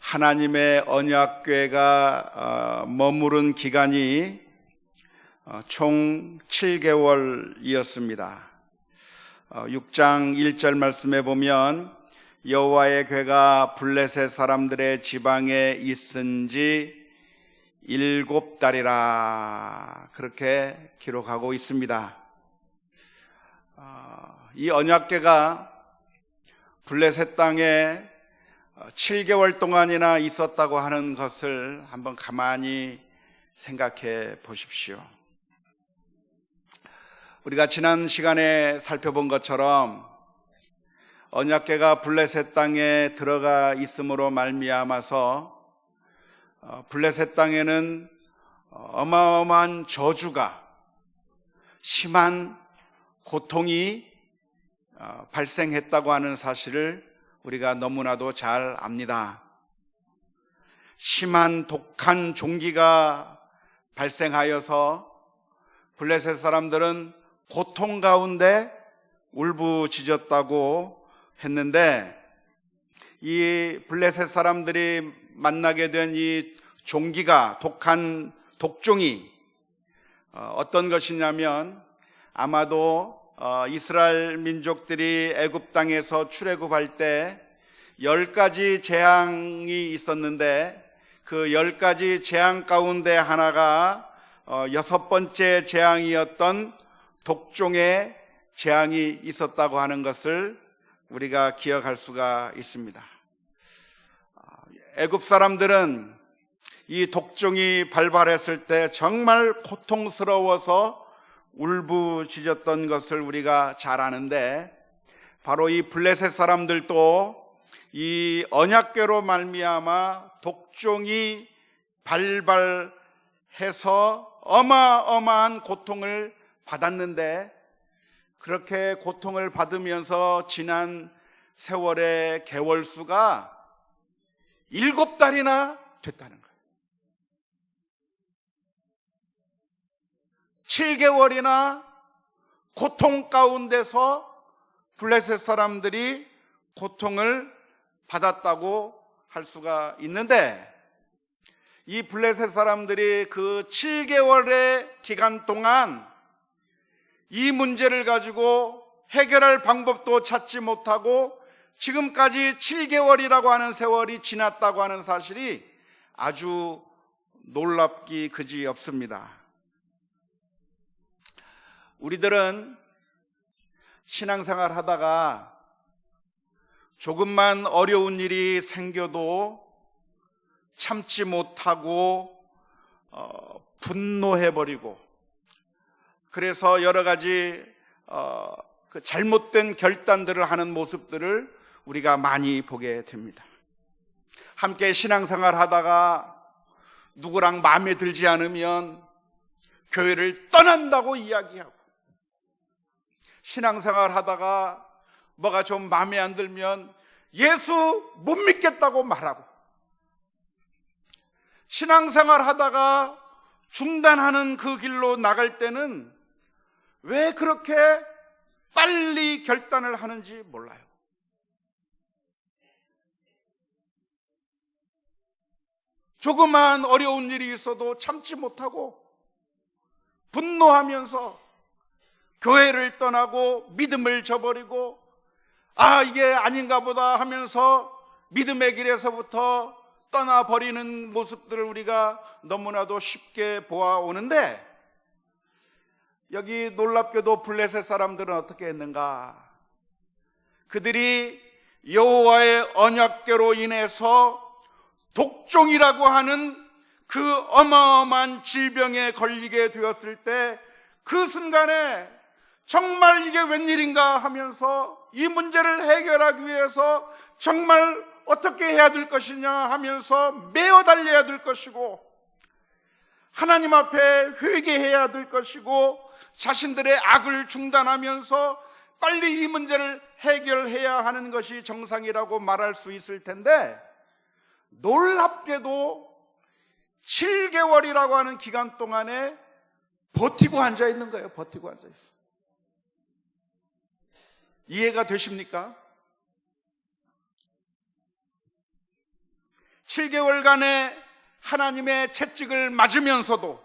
하나님의 언약궤가 머무른 기간이 총 7개월이었습니다. 6장 1절 말씀에 보면 여호와의 궤가 블레셋 사람들의 지방에 있은 지 7달이라 그렇게 기록하고 있습니다. 이 언약궤가 블레셋 땅에 7개월 동안이나 있었다고 하는 것을 한번 가만히 생각해 보십시오. 우리가 지난 시간에 살펴본 것처럼 언약궤가 블레셋 땅에 들어가 있음으로 말미암아서 블레셋 땅에는 어마어마한 저주가, 심한 고통이 발생했다고 하는 사실을 우리가 너무나도 잘 압니다. 심한 독한 종기가 발생하여서 블레셋 사람들은 고통 가운데 울부짖었다고 했는데, 이 블레셋 사람들이 만나게 된 이 종기가, 독한 독종이 어떤 것이냐면, 아마도 이스라엘 민족들이 애굽 땅에서 출애굽할 때 10가지 재앙이 있었는데, 그 10가지 재앙 가운데 하나가 6번째 재앙이었던 독종의 재앙이 있었다고 하는 것을 우리가 기억할 수가 있습니다. 애굽 사람들은 이 독종이 발발했을 때 정말 고통스러워서 울부짖었던 것을 우리가 잘 아는데, 바로 이 블레셋 사람들도 이 언약궤로 말미암아 독종이 발발해서 어마어마한 고통을 받았는데, 그렇게 고통을 받으면서 지난 세월의 개월수가 7달이나 됐다는 거예요. 7개월이나 고통 가운데서 블레셋 사람들이 고통을 받았다고 할 수가 있는데, 이 블레셋 사람들이 그 7개월의 기간 동안 이 문제를 가지고 해결할 방법도 찾지 못하고 지금까지 7개월이라고 하는 세월이 지났다고 하는 사실이 아주 놀랍기 그지 없습니다. 우리들은 신앙생활 하다가 조금만 어려운 일이 생겨도 참지 못하고 분노해버리고, 그래서 여러 가지 그 잘못된 결단들을 하는 모습들을 우리가 많이 보게 됩니다. 함께 신앙생활 하다가 누구랑 마음에 들지 않으면 교회를 떠난다고 이야기하고, 신앙생활 하다가 뭐가 좀 마음에 안 들면 예수 못 믿겠다고 말하고, 신앙생활 하다가 중단하는 그 길로 나갈 때는 왜 그렇게 빨리 결단을 하는지 몰라요. 조그만 어려운 일이 있어도 참지 못하고 분노하면서 교회를 떠나고 믿음을 저버리고, 이게 아닌가 보다 하면서 믿음의 길에서부터 떠나버리는 모습들을 우리가 너무나도 쉽게 보아오는데, 여기 놀랍게도 블레셋 사람들은 어떻게 했는가? 그들이 여호와의 언약궤로 인해서 독종이라고 하는 그 어마어마한 질병에 걸리게 되었을 때, 그 순간에 정말 이게 웬일인가 하면서 이 문제를 해결하기 위해서 정말 어떻게 해야 될 것이냐 하면서 매어 달려야 될 것이고, 하나님 앞에 회개해야 될 것이고, 자신들의 악을 중단하면서 빨리 이 문제를 해결해야 하는 것이 정상이라고 말할 수 있을 텐데, 놀랍게도 7개월이라고 하는 기간 동안에 버티고 앉아 있는 거예요. 버티고 앉아 있어. 이해가 되십니까? 7개월간의 하나님의 채찍을 맞으면서도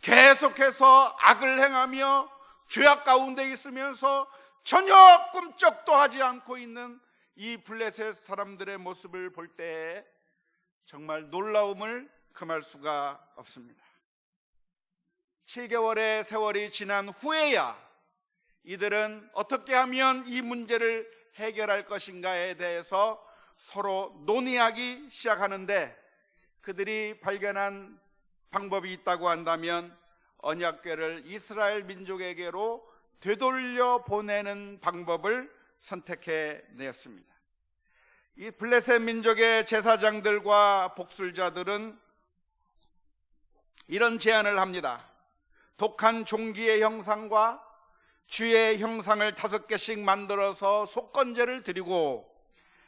계속해서 악을 행하며 죄악 가운데 있으면서 전혀 꿈쩍도 하지 않고 있는 이 블레셋 사람들의 모습을 볼 때 정말 놀라움을 금할 수가 없습니다. 7개월의 세월이 지난 후에야 이들은 어떻게 하면 이 문제를 해결할 것인가에 대해서 서로 논의하기 시작하는데, 그들이 발견한 방법이 있다고 한다면 언약궤를 이스라엘 민족에게로 되돌려 보내는 방법을 선택해 내었습니다. 이 블레셋 민족의 제사장들과 복술자들은 이런 제안을 합니다. 독한 종기의 형상과 쥐의 형상을 5개씩 만들어서 속건제를 드리고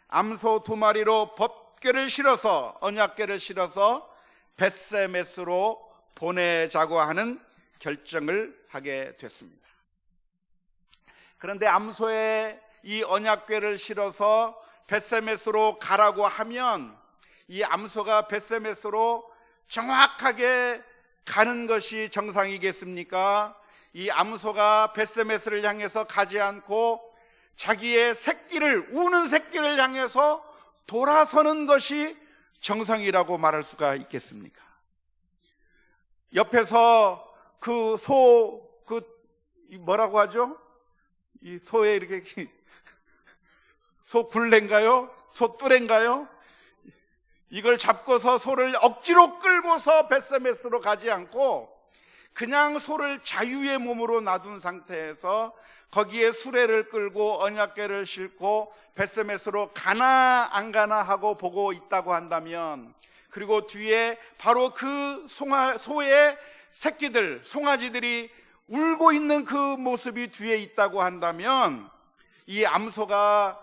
암소 2마리로 법궤를 실어서, 언약궤를 실어서 벳세메스로 보내자고 하는 결정을 하게 됐습니다. 그런데 암소에 이 언약궤를 실어서 벳세메스로 가라고 하면 이 암소가 벳세메스로 정확하게 가는 것이 정상이겠습니까? 이 암소가 벳세메스를 향해서 가지 않고 자기의 새끼를, 우는 새끼를 향해서 돌아서는 것이 정상이라고 말할 수가 있겠습니까? 옆에서 뭐라고 하죠? 이 소에 이렇게 소 굴레인가요? 소 뚜레인가요? 이걸 잡고서 소를 억지로 끌고서 벳세메스로 가지 않고 그냥 소를 자유의 몸으로 놔둔 상태에서 거기에 수레를 끌고 언약궤를 싣고 벳세메스로 가나 안 가나 하고 보고 있다고 한다면, 그리고 뒤에 바로 그 소의 새끼들, 송아지들이 울고 있는 그 모습이 뒤에 있다고 한다면 이 암소가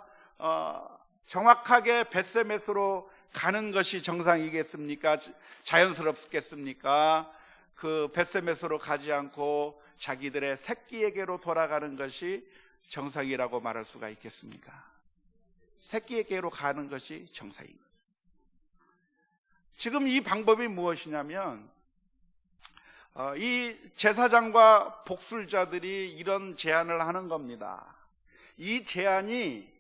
정확하게 벳세메스로 가는 것이 정상이겠습니까? 자연스럽겠습니까? 그 벳세메스로 가지 않고 자기들의 새끼에게로 돌아가는 것이 정상이라고 말할 수가 있겠습니까? 새끼에게로 가는 것이 정상입니다. 지금 이 방법이 무엇이냐면, 이 제사장과 복술자들이 이런 제안을 하는 겁니다. 이 제안이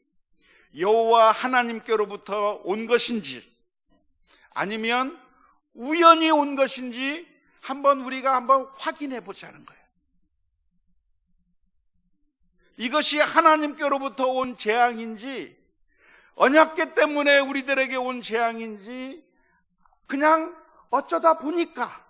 여호와 하나님께로부터 온 것인지 아니면 우연히 온 것인지 우리가 한번 확인해 보자는 거예요. 이것이 하나님께로부터 온 재앙인지 언약궤 때문에 우리들에게 온 재앙인지 그냥 어쩌다 보니까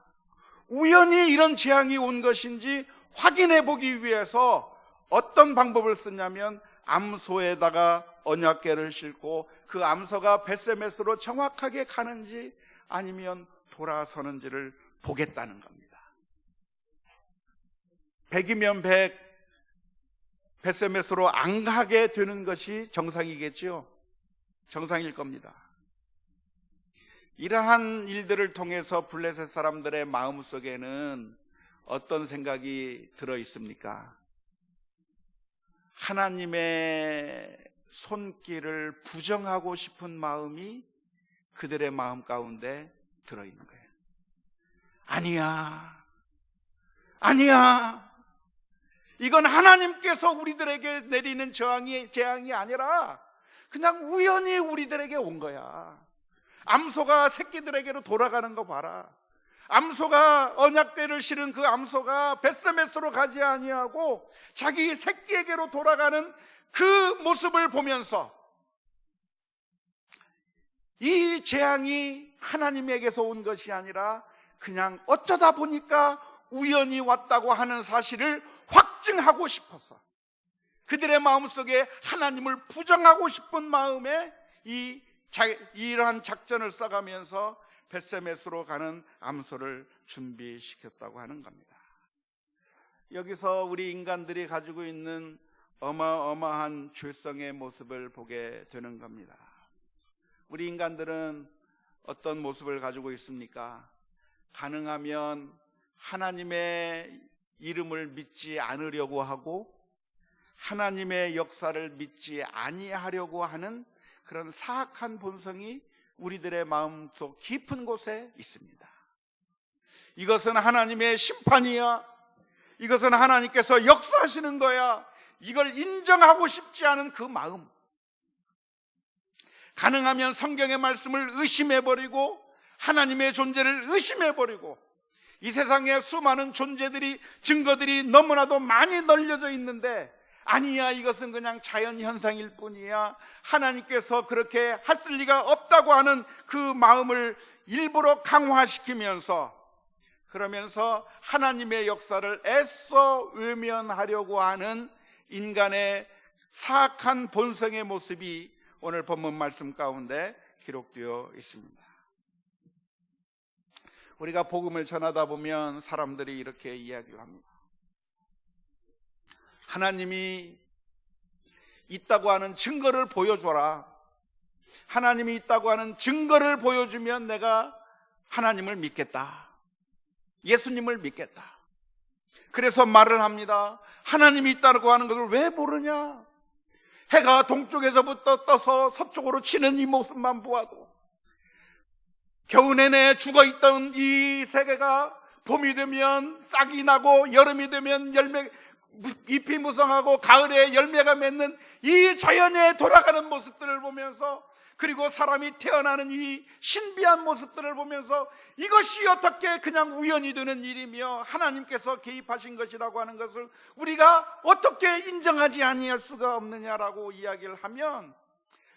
우연히 이런 재앙이 온 것인지 확인해 보기 위해서 어떤 방법을 쓰냐면 암소에다가 언약궤를 싣고 그 암소가 벳세메스로 정확하게 가는지 아니면 돌아서는지를 보겠다는 겁니다. 100이면 100 벳세메스로 안 가게 되는 것이 정상이겠죠. 정상일 겁니다. 이러한 일들을 통해서 블레셋 사람들의 마음속에는 어떤 생각이 들어 있습니까? 하나님의 손길을 부정하고 싶은 마음이 그들의 마음 가운데 들어있는 거예요. 아니야. 이건 하나님께서 우리들에게 내리는 재앙이 아니라 그냥 우연히 우리들에게 온 거야. 암소가 새끼들에게로 돌아가는 거 봐라. 암소가 언약궤를 실은 그 암소가 벳세메스로 가지 아니하고 자기 새끼에게로 돌아가는 그 모습을 보면서 이 재앙이 하나님에게서 온 것이 아니라 그냥 어쩌다 보니까 우연히 왔다고 하는 사실을 확증하고 싶어서 그들의 마음속에 하나님을 부정하고 싶은 마음에 이러한 작전을 써가면서 벳세메스로 가는 암소를 준비시켰다고 하는 겁니다. 여기서 우리 인간들이 가지고 있는 어마어마한 죄성의 모습을 보게 되는 겁니다. 우리 인간들은 어떤 모습을 가지고 있습니까? 가능하면 하나님의 이름을 믿지 않으려고 하고 하나님의 역사를 믿지 아니하려고 하는 그런 사악한 본성이 우리들의 마음속 깊은 곳에 있습니다. 이것은 하나님의 심판이야. 이것은 하나님께서 역사하시는 거야. 이걸 인정하고 싶지 않은 그 마음. 가능하면 성경의 말씀을 의심해버리고 하나님의 존재를 의심해버리고, 이 세상에 수많은 존재들이, 증거들이 너무나도 많이 널려져 있는데, 아니야, 이것은 그냥 자연현상일 뿐이야, 하나님께서 그렇게 하실 리가 없다고 하는 그 마음을 일부러 강화시키면서, 그러면서 하나님의 역사를 애써 외면하려고 하는 인간의 사악한 본성의 모습이 오늘 본문 말씀 가운데 기록되어 있습니다. 우리가 복음을 전하다 보면 사람들이 이렇게 이야기를 합니다. 하나님이 있다고 하는 증거를 보여줘라. 하나님이 있다고 하는 증거를 보여주면 내가 하나님을 믿겠다. 예수님을 믿겠다. 그래서 말을 합니다. 하나님이 있다고 하는 것을 왜 모르냐? 해가 동쪽에서부터 떠서 서쪽으로 치는 이 모습만 보아도, 겨우 내내 죽어있던 이 세계가 봄이 되면 싹이 나고, 여름이 되면 잎이 무성하고, 가을에 열매가 맺는 이 자연에 돌아가는 모습들을 보면서, 그리고 사람이 태어나는 이 신비한 모습들을 보면서, 이것이 어떻게 그냥 우연이 되는 일이며 하나님께서 개입하신 것이라고 하는 것을 우리가 어떻게 인정하지 아니할 수가 없느냐라고 이야기를 하면,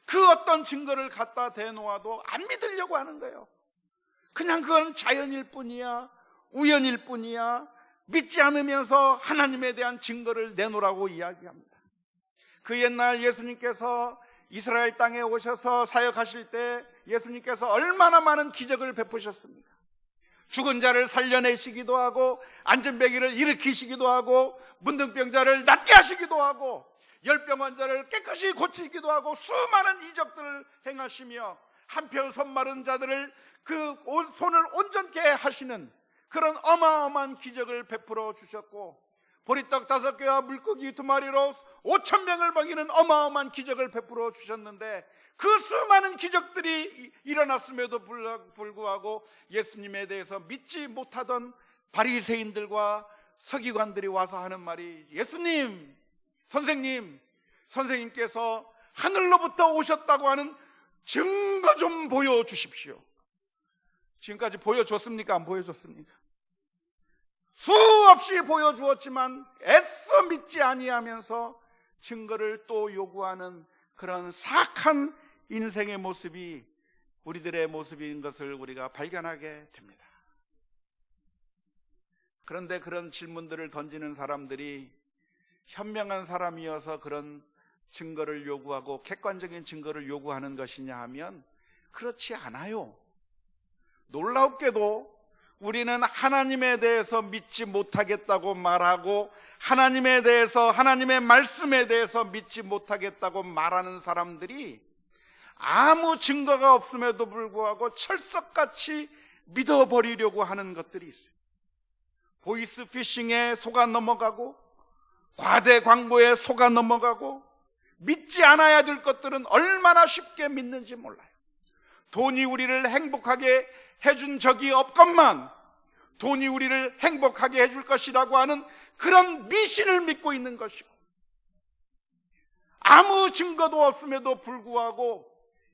그 어떤 증거를 갖다 대놓아도 안 믿으려고 하는 거예요. 그냥 그건 자연일 뿐이야, 우연일 뿐이야, 믿지 않으면서 하나님에 대한 증거를 내놓으라고 이야기합니다. 그 옛날 예수님께서 이스라엘 땅에 오셔서 사역하실 때 예수님께서 얼마나 많은 기적을 베푸셨습니까? 죽은 자를 살려내시기도 하고, 안전뱅이를 일으키시기도 하고, 문둥병자를 낫게 하시기도 하고, 열병 환자를 깨끗이 고치기도 하고, 수많은 이적들을 행하시며, 한편 손 마른 자들을 그 손을 온전케 하시는 그런 어마어마한 기적을 베풀어 주셨고, 보리떡 5개와 물고기 2마리로 5,000명을 먹이는 어마어마한 기적을 베풀어 주셨는데, 그 수많은 기적들이 일어났음에도 불구하고 예수님에 대해서 믿지 못하던 바리새인들과 서기관들이 와서 하는 말이, 예수님, 선생님께서 하늘로부터 오셨다고 하는 증거 좀 보여주십시오. 지금까지 보여줬습니까? 안 보여줬습니까? 수없이 보여주었지만 애써 믿지 아니하면서 증거를 또 요구하는 그런 사악한 인생의 모습이 우리들의 모습인 것을 우리가 발견하게 됩니다. 그런데 그런 질문들을 던지는 사람들이 현명한 사람이어서 그런 증거를 요구하고 객관적인 증거를 요구하는 것이냐 하면 그렇지 않아요. 놀랍게도 우리는 하나님에 대해서 믿지 못하겠다고 말하고, 하나님에 대해서, 하나님의 말씀에 대해서 믿지 못하겠다고 말하는 사람들이 아무 증거가 없음에도 불구하고 철석같이 믿어버리려고 하는 것들이 있어요. 보이스 피싱에 속아 넘어가고, 과대 광고에 속아 넘어가고, 믿지 않아야 될 것들은 얼마나 쉽게 믿는지 몰라요. 돈이 우리를 행복하게 해준 적이 없건만 돈이 우리를 행복하게 해줄 것이라고 하는 그런 미신을 믿고 있는 것이고, 아무 증거도 없음에도 불구하고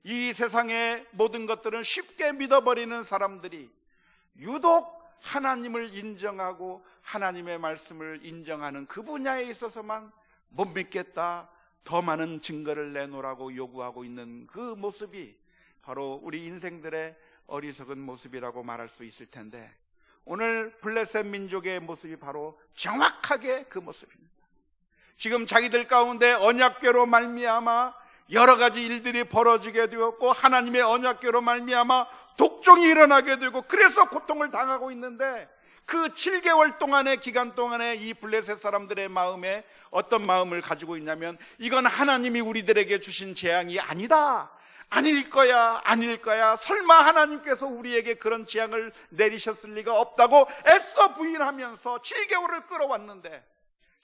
이 세상의 모든 것들은 쉽게 믿어버리는 사람들이 유독 하나님을 인정하고 하나님의 말씀을 인정하는 그 분야에 있어서만 못 믿겠다, 더 많은 증거를 내놓으라고 요구하고 있는 그 모습이 바로 우리 인생들의 어리석은 모습이라고 말할 수 있을 텐데, 오늘 블레셋 민족의 모습이 바로 정확하게 그 모습입니다. 지금 자기들 가운데 언약궤로 말미암아 여러 가지 일들이 벌어지게 되었고, 하나님의 언약궤로 말미암아 독종이 일어나게 되고, 그래서 고통을 당하고 있는데, 그 7개월 동안의 기간 동안에 이 블레셋 사람들의 마음에 어떤 마음을 가지고 있냐면, 이건 하나님이 우리들에게 주신 재앙이 아니다, 아닐 거야, 설마 하나님께서 우리에게 그런 재앙을 내리셨을 리가 없다고 애써 부인하면서 7개월을 끌어왔는데,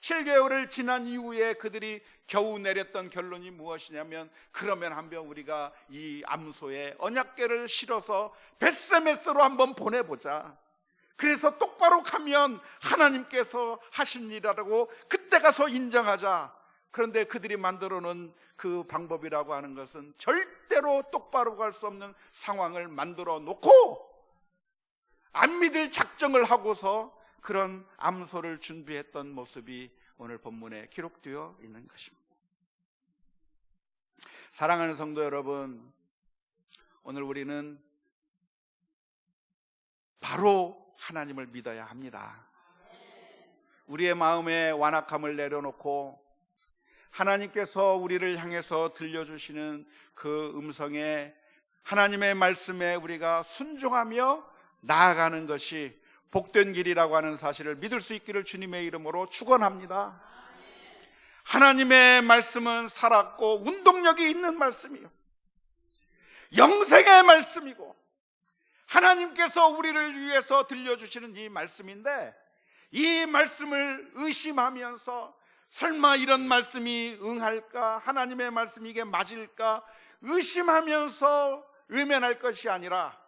7개월을 지난 이후에 그들이 겨우 내렸던 결론이 무엇이냐면, 그러면 한번 우리가 이 암소에 언약궤를 실어서 벳세메스로 한번 보내보자. 그래서 똑바로 가면 하나님께서 하신 일이라고 그때 가서 인정하자. 그런데 그들이 만들어 놓은 그 방법이라고 하는 것은 절대로 똑바로 갈 수 없는 상황을 만들어 놓고 안 믿을 작정을 하고서 그런 암소를 준비했던 모습이 오늘 본문에 기록되어 있는 것입니다. 사랑하는 성도 여러분, 오늘 우리는 바로 하나님을 믿어야 합니다. 우리의 마음에 완악함을 내려놓고 하나님께서 우리를 향해서 들려주시는 그 음성에, 하나님의 말씀에 우리가 순종하며 나아가는 것이 복된 길이라고 하는 사실을 믿을 수 있기를 주님의 이름으로 축원합니다. 하나님의 말씀은 살았고 운동력이 있는 말씀이요, 영생의 말씀이고, 하나님께서 우리를 위해서 들려주시는 이 말씀인데, 이 말씀을 의심하면서 설마 이런 말씀이 응할까, 하나님의 말씀이 이게 맞을까 의심하면서 외면할 것이 아니라,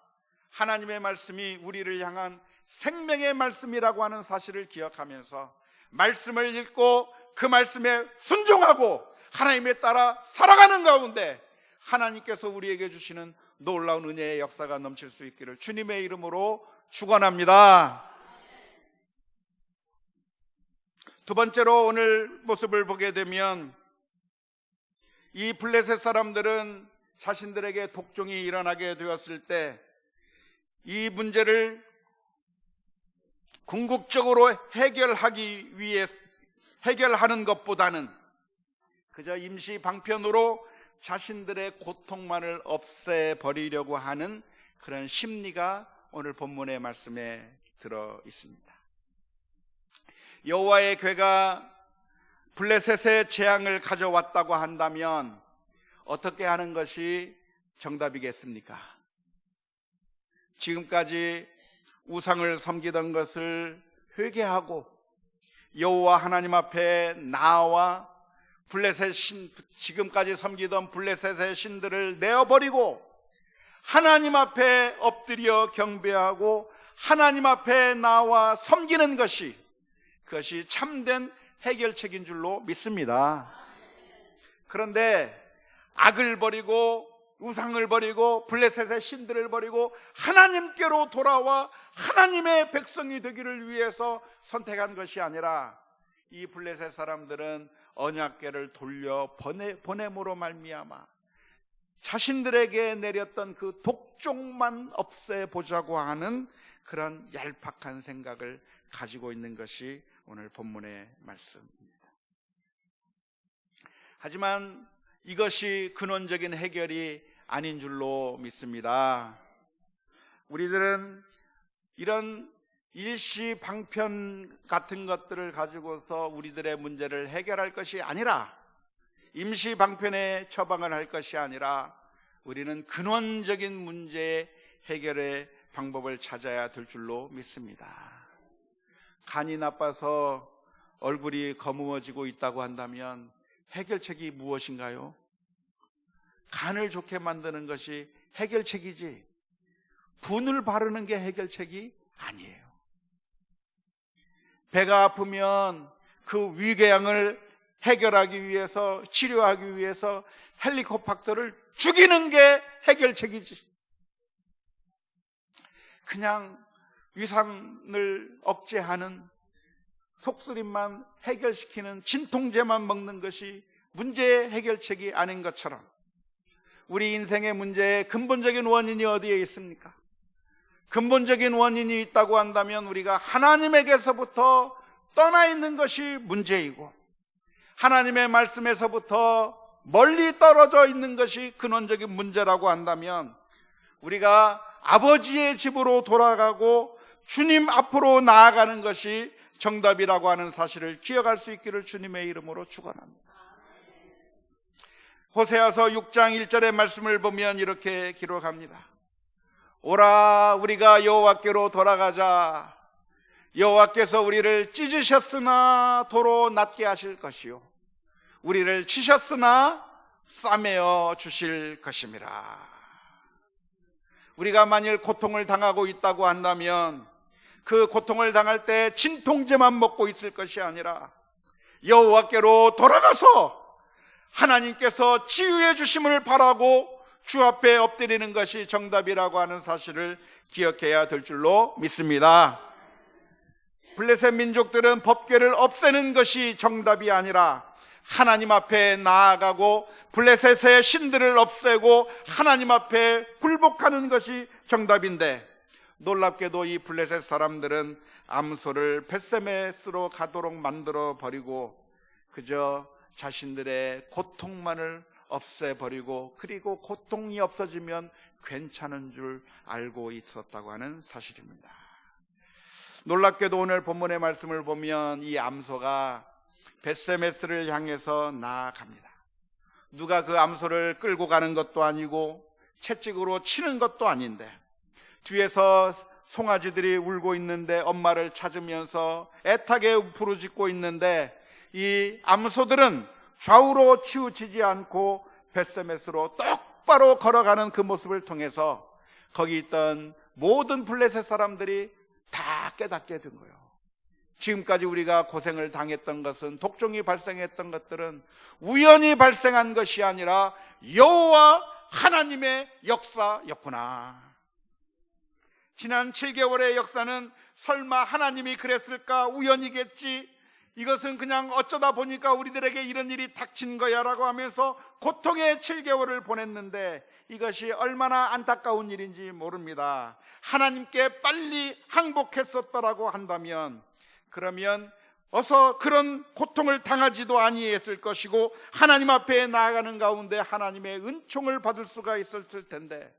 하나님의 말씀이 우리를 향한 생명의 말씀이라고 하는 사실을 기억하면서 말씀을 읽고 그 말씀에 순종하고 하나님에 따라 살아가는 가운데 하나님께서 우리에게 주시는 놀라운 은혜의 역사가 넘칠 수 있기를 주님의 이름으로 축원합니다. 두 번째로 오늘 모습을 보게 되면, 이 블레셋 사람들은 자신들에게 독종이 일어나게 되었을 때 이 문제를 궁극적으로 해결하는 것보다는 그저 임시 방편으로 자신들의 고통만을 없애버리려고 하는 그런 심리가 오늘 본문의 말씀에 들어 있습니다. 여호와의 궤가 블레셋의 재앙을 가져왔다고 한다면 어떻게 하는 것이 정답이겠습니까? 지금까지 우상을 섬기던 것을 회개하고 여호와 하나님 앞에 나와 지금까지 섬기던 블레셋의 신들을 내어버리고 하나님 앞에 엎드려 경배하고 하나님 앞에 나와 섬기는 것이, 그것이 참된 해결책인 줄로 믿습니다. 그런데 악을 버리고 우상을 버리고 블레셋의 신들을 버리고 하나님께로 돌아와 하나님의 백성이 되기를 위해서 선택한 것이 아니라, 이 블레셋 사람들은 언약궤를 돌려 보냄으로 말미암아 자신들에게 내렸던 그 독종만 없애보자고 하는 그런 얄팍한 생각을 가지고 있는 것이 오늘 본문의 말씀입니다. 하지만 이것이 근원적인 해결이 아닌 줄로 믿습니다. 우리들은 이런 일시 방편 같은 것들을 가지고서 우리들의 문제를 해결할 것이 아니라, 임시 방편에 처방을 할 것이 아니라, 우리는 근원적인 문제의 해결의 방법을 찾아야 될 줄로 믿습니다. 간이 나빠서 얼굴이 거무어지고 있다고 한다면 해결책이 무엇인가요? 간을 좋게 만드는 것이 해결책이지 분을 바르는 게 해결책이 아니에요. 배가 아프면 그 위궤양을 해결하기 위해서, 치료하기 위해서 헬리코박터를 죽이는 게 해결책이지, 그냥 위산을 억제하는 속쓰림만 해결시키는 진통제만 먹는 것이 문제의 해결책이 아닌 것처럼, 우리 인생의 문제의 근본적인 원인이 어디에 있습니까? 근본적인 원인이 있다고 한다면 우리가 하나님에게서부터 떠나 있는 것이 문제이고, 하나님의 말씀에서부터 멀리 떨어져 있는 것이 근원적인 문제라고 한다면, 우리가 아버지의 집으로 돌아가고 주님 앞으로 나아가는 것이 정답이라고 하는 사실을 기억할 수 있기를 주님의 이름으로 축원합니다. 호세아서 6장 1절의 말씀을 보면 이렇게 기록합니다. 오라, 우리가 여호와께로 돌아가자. 여호와께서 우리를 찢으셨으나 도로 낫게 하실 것이요 우리를 치셨으나 싸매어 주실 것임이라. 우리가 만일 고통을 당하고 있다고 한다면 그 고통을 당할 때 진통제만 먹고 있을 것이 아니라 여호와께로 돌아가서 하나님께서 치유해 주심을 바라고 주 앞에 엎드리는 것이 정답이라고 하는 사실을 기억해야 될 줄로 믿습니다. 블레셋 민족들은 법궤를 없애는 것이 정답이 아니라 하나님 앞에 나아가고 블레셋의 신들을 없애고 하나님 앞에 굴복하는 것이 정답인데, 놀랍게도 이 블레셋 사람들은 암소를 벳세메스로 가도록 만들어 버리고 그저 자신들의 고통만을 없애버리고 그리고 고통이 없어지면 괜찮은 줄 알고 있었다고 하는 사실입니다. 놀랍게도 오늘 본문의 말씀을 보면 이 암소가 벳세메스를 향해서 나아갑니다. 누가 그 암소를 끌고 가는 것도 아니고 채찍으로 치는 것도 아닌데 뒤에서 송아지들이 울고 있는데 엄마를 찾으면서 애타게 부르짖고 있는데 이 암소들은 좌우로 치우치지 않고 벳세메스로 똑바로 걸어가는 그 모습을 통해서 거기 있던 모든 블레셋 사람들이 다 깨닫게 된 거예요. 지금까지 우리가 고생을 당했던 것은, 독종이 발생했던 것들은 우연히 발생한 것이 아니라 여호와 하나님의 역사였구나. 지난 7개월의 역사는 설마 하나님이 그랬을까? 우연이겠지. 이것은 그냥 어쩌다 보니까 우리들에게 이런 일이 닥친 거야 라고 하면서 고통의 7개월을 보냈는데 이것이 얼마나 안타까운 일인지 모릅니다. 하나님께 빨리 항복했었더라고 한다면 그러면 어서 그런 고통을 당하지도 아니했을 것이고 하나님 앞에 나아가는 가운데 하나님의 은총을 받을 수가 있었을 텐데,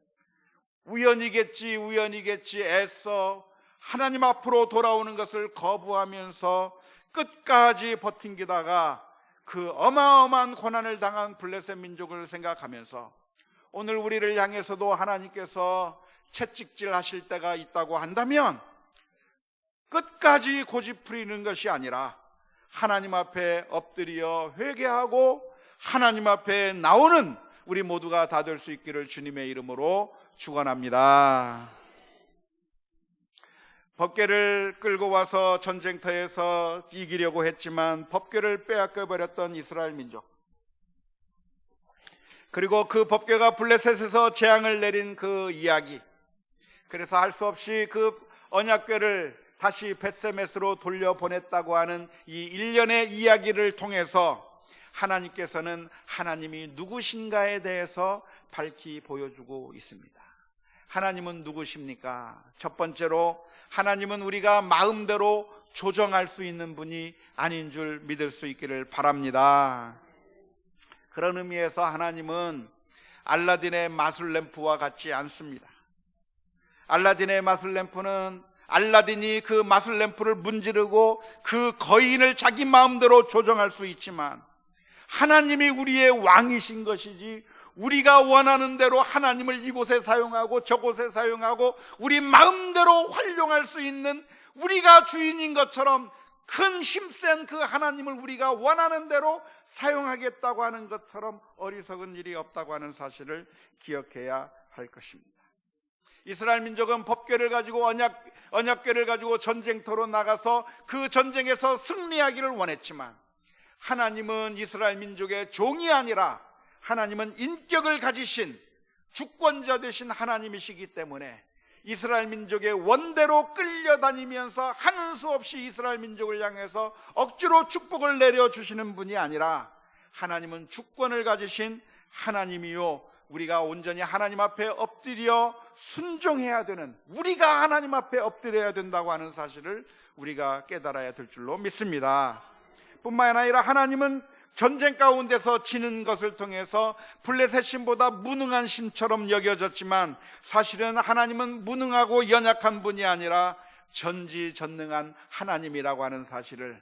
우연이겠지 애써 하나님 앞으로 돌아오는 것을 거부하면서 끝까지 버틴기다가 그 어마어마한 고난을 당한 블레셋 민족을 생각하면서 오늘 우리를 향해서도 하나님께서 채찍질 하실 때가 있다고 한다면 끝까지 고집부리는 것이 아니라 하나님 앞에 엎드려 회개하고 하나님 앞에 나오는 우리 모두가 다 될 수 있기를 주님의 이름으로 축원합니다. 법궤를 끌고 와서 전쟁터에서 이기려고 했지만 법궤를 빼앗겨 버렸던 이스라엘 민족, 그리고 그 법궤가 블레셋에서 재앙을 내린 그 이야기, 그래서 할 수 없이 그 언약궤를 다시 벳세메스로 돌려보냈다고 하는 이 일련의 이야기를 통해서 하나님께서는 하나님이 누구신가에 대해서 밝히 보여주고 있습니다. 하나님은 누구십니까? 첫 번째로 하나님은 우리가 마음대로 조정할 수 있는 분이 아닌 줄 믿을 수 있기를 바랍니다. 그런 의미에서 하나님은 알라딘의 마술램프와 같지 않습니다. 알라딘의 마술램프는 알라딘이 그 마술램프를 문지르고 그 거인을 자기 마음대로 조정할 수 있지만 하나님이 우리의 왕이신 것이지 우리가 원하는 대로 하나님을 이곳에 사용하고 저곳에 사용하고 우리 마음대로 활용할 수 있는, 우리가 주인인 것처럼 큰 힘센 그 하나님을 우리가 원하는 대로 사용하겠다고 하는 것처럼 어리석은 일이 없다고 하는 사실을 기억해야 할 것입니다. 이스라엘 민족은 법궤를 가지고 언약궤를 가지고 전쟁터로 나가서 그 전쟁에서 승리하기를 원했지만 하나님은 이스라엘 민족의 종이 아니라 하나님은 인격을 가지신 주권자 되신 하나님이시기 때문에 이스라엘 민족의 원대로 끌려다니면서 하는 수 없이 이스라엘 민족을 향해서 억지로 축복을 내려주시는 분이 아니라 하나님은 주권을 가지신 하나님이요, 우리가 온전히 하나님 앞에 엎드려 순종해야 되는, 우리가 하나님 앞에 엎드려야 된다고 하는 사실을 우리가 깨달아야 될 줄로 믿습니다. 뿐만 아니라 하나님은 전쟁 가운데서 지는 것을 통해서 블레셋 신보다 무능한 신처럼 여겨졌지만 사실은 하나님은 무능하고 연약한 분이 아니라 전지전능한 하나님이라고 하는 사실을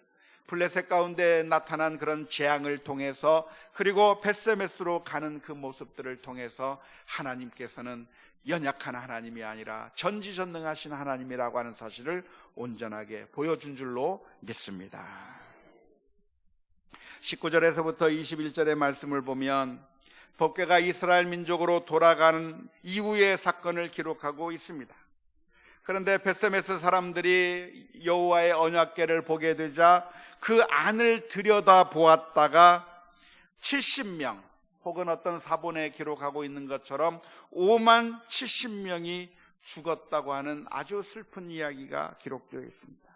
블레셋 가운데 나타난 그런 재앙을 통해서, 그리고 벳세메스로 가는 그 모습들을 통해서 하나님께서는 연약한 하나님이 아니라 전지전능하신 하나님이라고 하는 사실을 온전하게 보여준 줄로 믿습니다. 19절에서부터 21절의 말씀을 보면 법궤가 이스라엘 민족으로 돌아가는 이후의 사건을 기록하고 있습니다. 그런데 벳세메스 사람들이 여호와의 언약궤를 보게 되자 그 안을 들여다 보았다가 70명 혹은 어떤 사본에 기록하고 있는 것처럼 5만 70명이 죽었다고 하는 아주 슬픈 이야기가 기록되어 있습니다.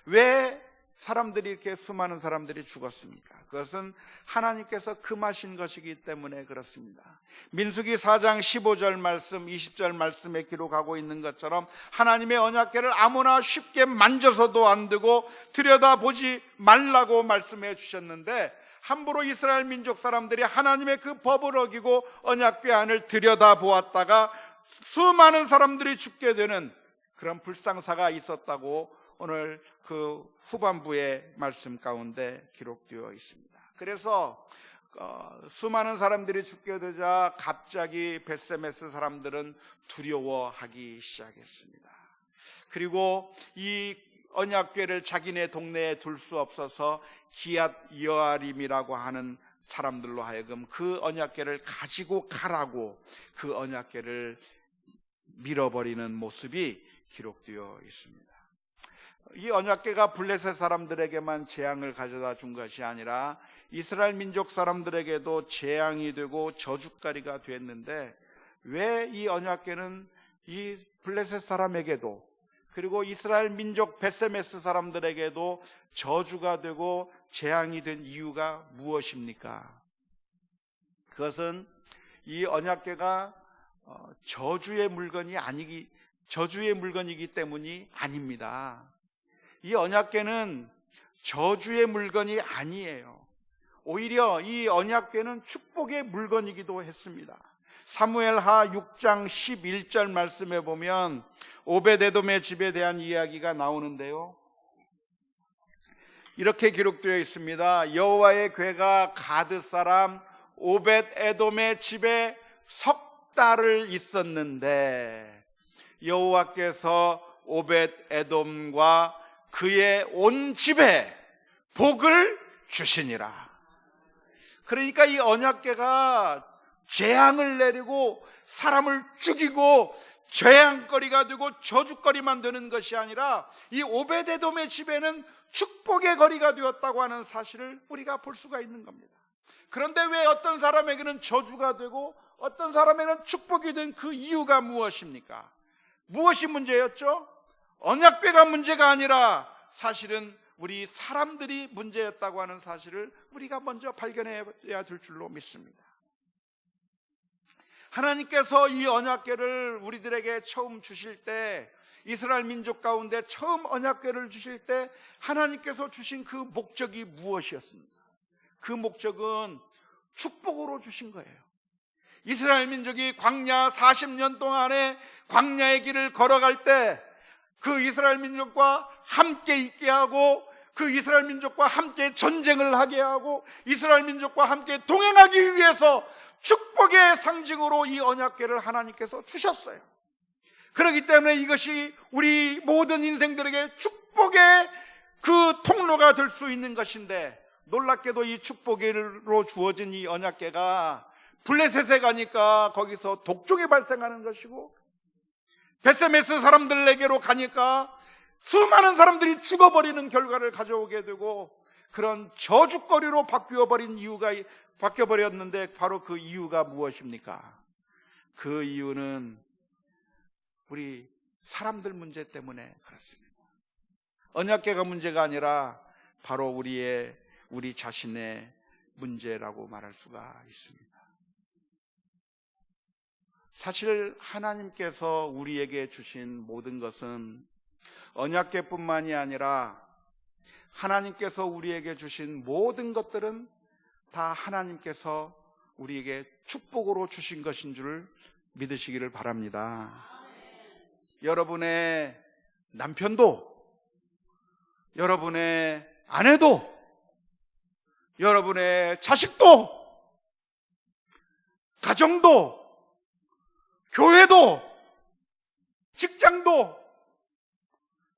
왜 사람들이 이렇게 수많은 사람들이 죽었습니까? 그것은 하나님께서 금하신 것이기 때문에 그렇습니다. 민수기 4장 15절 말씀, 20절 말씀에 기록하고 있는 것처럼 하나님의 언약궤를 아무나 쉽게 만져서도 안 되고 들여다보지 말라고 말씀해 주셨는데, 함부로 이스라엘 민족 사람들이 하나님의 그 법을 어기고 언약궤 안을 들여다보았다가 수많은 사람들이 죽게 되는 그런 불상사가 있었다고 오늘 그 후반부의 말씀 가운데 기록되어 있습니다. 그래서 수많은 사람들이 죽게 되자 갑자기 벳세메스 사람들은 두려워하기 시작했습니다. 그리고 이 언약궤를 자기네 동네에 둘 수 없어서 기앗 여아림이라고 하는 사람들로 하여금 그 언약궤를 가지고 가라고 그 언약궤를 밀어버리는 모습이 기록되어 있습니다. 이 언약궤가 블레셋 사람들에게만 재앙을 가져다 준 것이 아니라 이스라엘 민족 사람들에게도 재앙이 되고 저주거리가 됐는데, 왜 이 언약궤는 이 블레셋 사람에게도 그리고 이스라엘 민족 벳세메스 사람들에게도 저주가 되고 재앙이 된 이유가 무엇입니까? 그것은 이 언약궤가 저주의 물건이기 때문이 아닙니다. 이 언약궤는 저주의 물건이 아니에요. 오히려 이 언약궤는 축복의 물건이기도 했습니다. 사무엘하 6장 11절 말씀에 보면 오벳에돔의 집에 대한 이야기가 나오는데요, 이렇게 기록되어 있습니다. 여호와의 궤가 가드 사람 오벳에돔의 집에 석 달을 있었는데 여호와께서 오벳에돔과 그의 온 집에 복을 주시니라. 그러니까 이 언약궤가 재앙을 내리고 사람을 죽이고 재앙거리가 되고 저주거리만 되는 것이 아니라 이 오벳에돔의 집에는 축복의 거리가 되었다고 하는 사실을 우리가 볼 수가 있는 겁니다. 그런데 왜 어떤 사람에게는 저주가 되고 어떤 사람에게는 축복이 된 그 이유가 무엇입니까? 무엇이 문제였죠? 언약궤가 문제가 아니라 사실은 우리 사람들이 문제였다고 하는 사실을 우리가 먼저 발견해야 될 줄로 믿습니다. 하나님께서 이 언약궤를 우리들에게 처음 주실 때, 이스라엘 민족 가운데 처음 언약궤를 주실 때 하나님께서 주신 그 목적이 무엇이었습니까? 그 목적은 축복으로 주신 거예요. 이스라엘 민족이 광야 40년 동안에 광야의 길을 걸어갈 때 그 이스라엘 민족과 함께 있게 하고, 그 이스라엘 민족과 함께 전쟁을 하게 하고, 이스라엘 민족과 함께 동행하기 위해서 축복의 상징으로 이 언약궤를 하나님께서 주셨어요. 그렇기 때문에 이것이 우리 모든 인생들에게 축복의 그 통로가 될 수 있는 것인데, 놀랍게도 이 축복으로 주어진 이 언약궤가 블레셋에 가니까 거기서 독종이 발생하는 것이고, 벳세메스 사람들에게로 가니까 수많은 사람들이 죽어버리는 결과를 가져오게 되고, 그런 저주거리로 바뀌어버렸는데 바로 그 이유가 무엇입니까? 그 이유는 우리 사람들 문제 때문에 그렇습니다. 언약궤가 문제가 아니라 바로 우리 자신의 문제라고 말할 수가 있습니다. 사실 하나님께서 우리에게 주신 모든 것은 언약궤뿐만이 아니라 하나님께서 우리에게 주신 모든 것들은 다 하나님께서 우리에게 축복으로 주신 것인 줄 믿으시기를 바랍니다. 여러분의 남편도, 여러분의 아내도, 여러분의 자식도, 가정도, 교회도, 직장도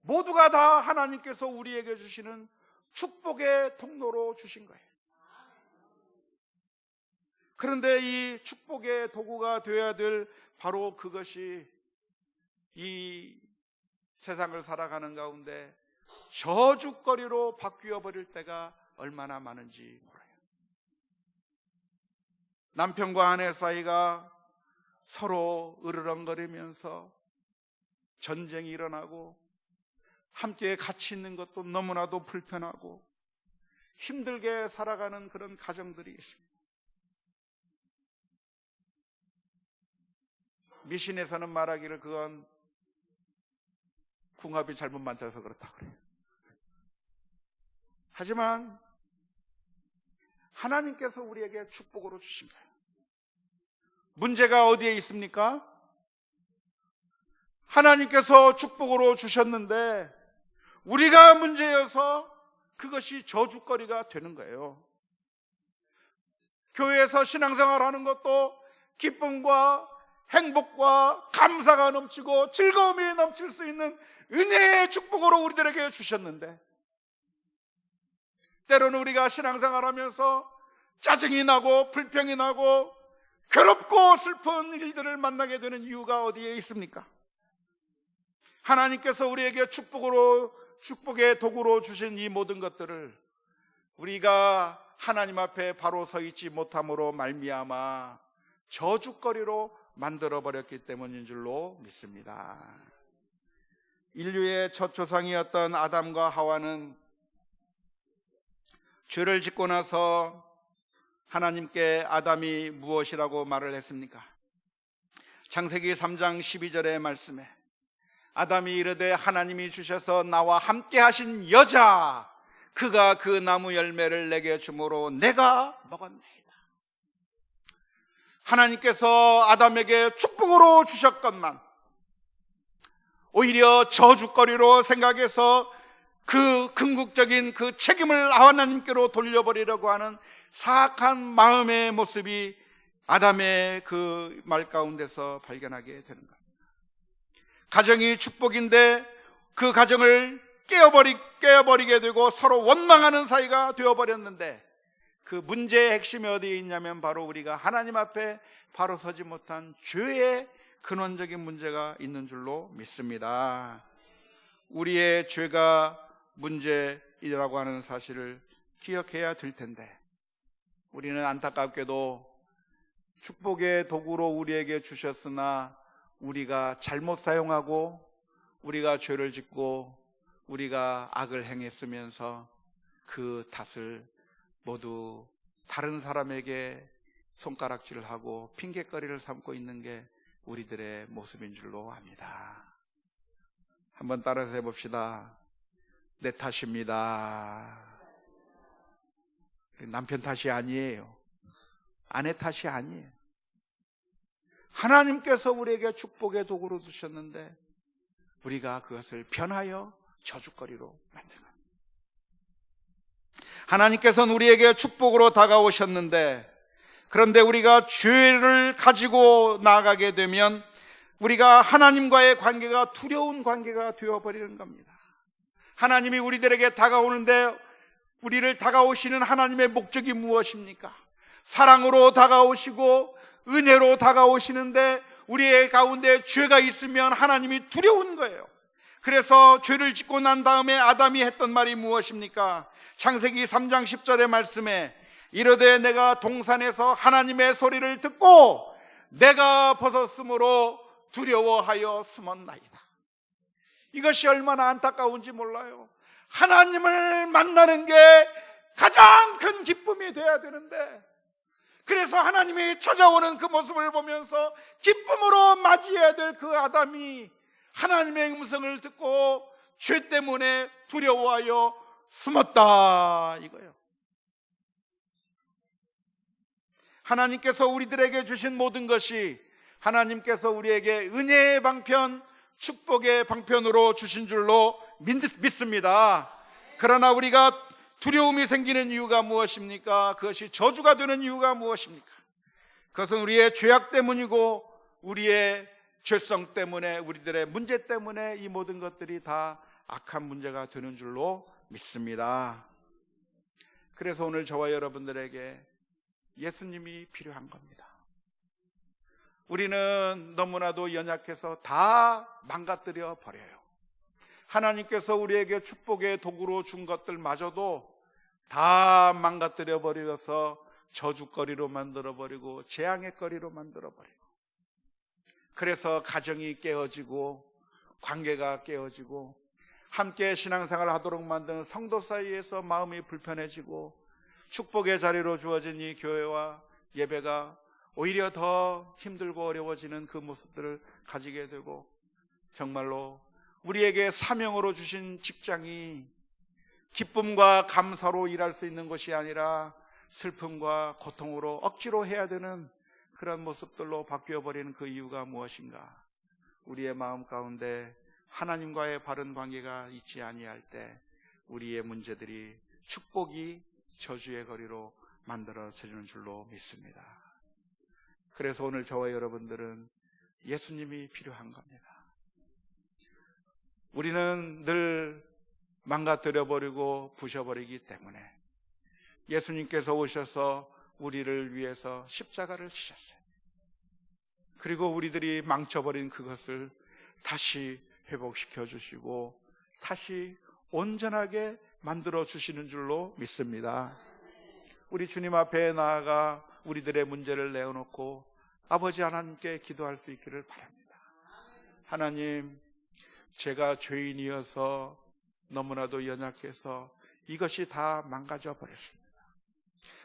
모두가 다 하나님께서 우리에게 주시는 축복의 통로로 주신 거예요. 그런데 이 축복의 도구가 되어야 될 바로 그것이 이 세상을 살아가는 가운데 저주거리로 바뀌어 버릴 때가 얼마나 많은지 몰라요. 남편과 아내 사이가 서로 으르렁거리면서 전쟁이 일어나고 함께 같이 있는 것도 너무나도 불편하고 힘들게 살아가는 그런 가정들이 있습니다. 미신에서는 말하기를 그건 궁합이 잘못 맞아서 그렇다고 그래요. 하지만 하나님께서 우리에게 축복으로 주신 거예요. 문제가 어디에 있습니까? 하나님께서 축복으로 주셨는데 우리가 문제여서 그것이 저주거리가 되는 거예요. 교회에서 신앙생활하는 것도 기쁨과 행복과 감사가 넘치고 즐거움이 넘칠 수 있는 은혜의 축복으로 우리들에게 주셨는데, 때로는 우리가 신앙생활하면서 짜증이 나고 불평이 나고 괴롭고 슬픈 일들을 만나게 되는 이유가 어디에 있습니까? 하나님께서 우리에게 축복의 도구로 주신 이 모든 것들을 우리가 하나님 앞에 바로 서 있지 못함으로 말미암아 저주거리로 만들어버렸기 때문인 줄로 믿습니다. 인류의 첫 조상이었던 아담과 하와는 죄를 짓고 나서 하나님께 아담이 무엇이라고 말을 했습니까? 창세기 3장 12절의 말씀에 아담이 이르되 하나님이 주셔서 나와 함께 하신 여자 그가 그 나무 열매를 내게 주므로 내가 먹었나이다. 하나님께서 아담에게 축복으로 주셨건만 오히려 저주거리로 생각해서 그 궁극적인 그 책임을 하나님께로 돌려버리려고 하는 사악한 마음의 모습이 아담의 그 말 가운데서 발견하게 되는 겁니다. 가정이 축복인데 그 가정을 깨어버리게 되고 서로 원망하는 사이가 되어버렸는데, 그 문제의 핵심이 어디에 있냐면 바로 우리가 하나님 앞에 바로 서지 못한 죄의 근원적인 문제가 있는 줄로 믿습니다. 우리의 죄가 문제이라고 하는 사실을 기억해야 될 텐데, 우리는 안타깝게도 축복의 도구로 우리에게 주셨으나 우리가 잘못 사용하고 우리가 죄를 짓고 우리가 악을 행했으면서 그 탓을 모두 다른 사람에게 손가락질을 하고 핑계거리를 삼고 있는 게 우리들의 모습인 줄로 압니다. 한번 따라서 해봅시다. 내 탓입니다. 남편 탓이 아니에요. 아내 탓이 아니에요. 하나님께서 우리에게 축복의 도구로 주셨는데 우리가 그것을 변하여 저주거리로 만들고, 하나님께서는 우리에게 축복으로 다가오셨는데, 그런데 우리가 죄를 가지고 나아가게 되면 우리가 하나님과의 관계가 두려운 관계가 되어버리는 겁니다. 하나님이 우리들에게 다가오는데 우리를 다가오시는 하나님의 목적이 무엇입니까? 사랑으로 다가오시고 은혜로 다가오시는데 우리의 가운데 죄가 있으면 하나님이 두려운 거예요. 그래서 죄를 짓고 난 다음에 아담이 했던 말이 무엇입니까? 창세기 3장 10절의 말씀에 이르되 내가 동산에서 하나님의 소리를 듣고 내가 벗었으므로 두려워하여 숨었나이다. 이것이 얼마나 안타까운지 몰라요. 하나님을 만나는 게 가장 큰 기쁨이 돼야 되는데, 그래서 하나님이 찾아오는 그 모습을 보면서 기쁨으로 맞이해야 될 그 아담이 하나님의 음성을 듣고 죄 때문에 두려워하여 숨었다 이거예요. 하나님께서 우리들에게 주신 모든 것이 하나님께서 우리에게 은혜의 방편, 축복의 방편으로 주신 줄로 믿습니다. 그러나 우리가 두려움이 생기는 이유가 무엇입니까? 그것이 저주가 되는 이유가 무엇입니까? 그것은 우리의 죄악 때문이고 우리의 죄성 때문에, 우리들의 문제 때문에 이 모든 것들이 다 악한 문제가 되는 줄로 믿습니다. 그래서 오늘 저와 여러분들에게 예수님이 필요한 겁니다. 우리는 너무나도 연약해서 다 망가뜨려 버려요. 하나님께서 우리에게 축복의 도구로 준 것들마저도 다 망가뜨려 버려서 저주거리로 만들어버리고 재앙의 거리로 만들어버리고, 그래서 가정이 깨어지고 관계가 깨어지고 함께 신앙생활을 하도록 만드는 성도 사이에서 마음이 불편해지고 축복의 자리로 주어진 이 교회와 예배가 오히려 더 힘들고 어려워지는 그 모습들을 가지게 되고, 정말로 우리에게 사명으로 주신 직장이 기쁨과 감사로 일할 수 있는 것이 아니라 슬픔과 고통으로 억지로 해야 되는 그런 모습들로 바뀌어버리는 그 이유가 무엇인가? 우리의 마음 가운데 하나님과의 바른 관계가 있지 아니할 때 우리의 문제들이 축복이 저주의 거리로 만들어지는 줄로 믿습니다. 그래서 오늘 저와 여러분들은 예수님이 필요한 겁니다. 우리는 늘 망가뜨려버리고 부셔버리기 때문에 예수님께서 오셔서 우리를 위해서 십자가를 지셨어요. 그리고 우리들이 망쳐버린 그것을 다시 회복시켜 주시고 다시 온전하게 만들어 주시는 줄로 믿습니다. 우리 주님 앞에 나아가 우리들의 문제를 내어놓고 아버지 하나님께 기도할 수 있기를 바랍니다. 하나님, 제가 죄인이어서 너무나도 연약해서 이것이 다 망가져 버렸습니다.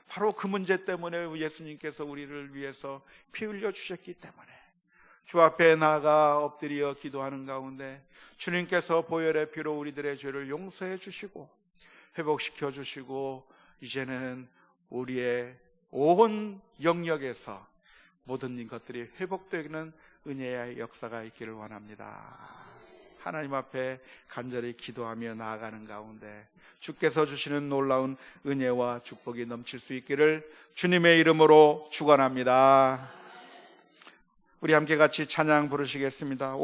바로 그 문제 때문에 예수님께서 우리를 위해서 피 흘려 주셨기 때문에 주 앞에 나아가 엎드려 기도하는 가운데 주님께서 보혈의 피로 우리들의 죄를 용서해 주시고 회복시켜 주시고 이제는 우리의 온 영역에서 모든 것들이 회복되는 은혜의 역사가 있기를 원합니다. 하나님 앞에 간절히 기도하며 나아가는 가운데 주께서 주시는 놀라운 은혜와 축복이 넘칠 수 있기를 주님의 이름으로 축원합니다. 우리 함께 같이 찬양 부르시겠습니다.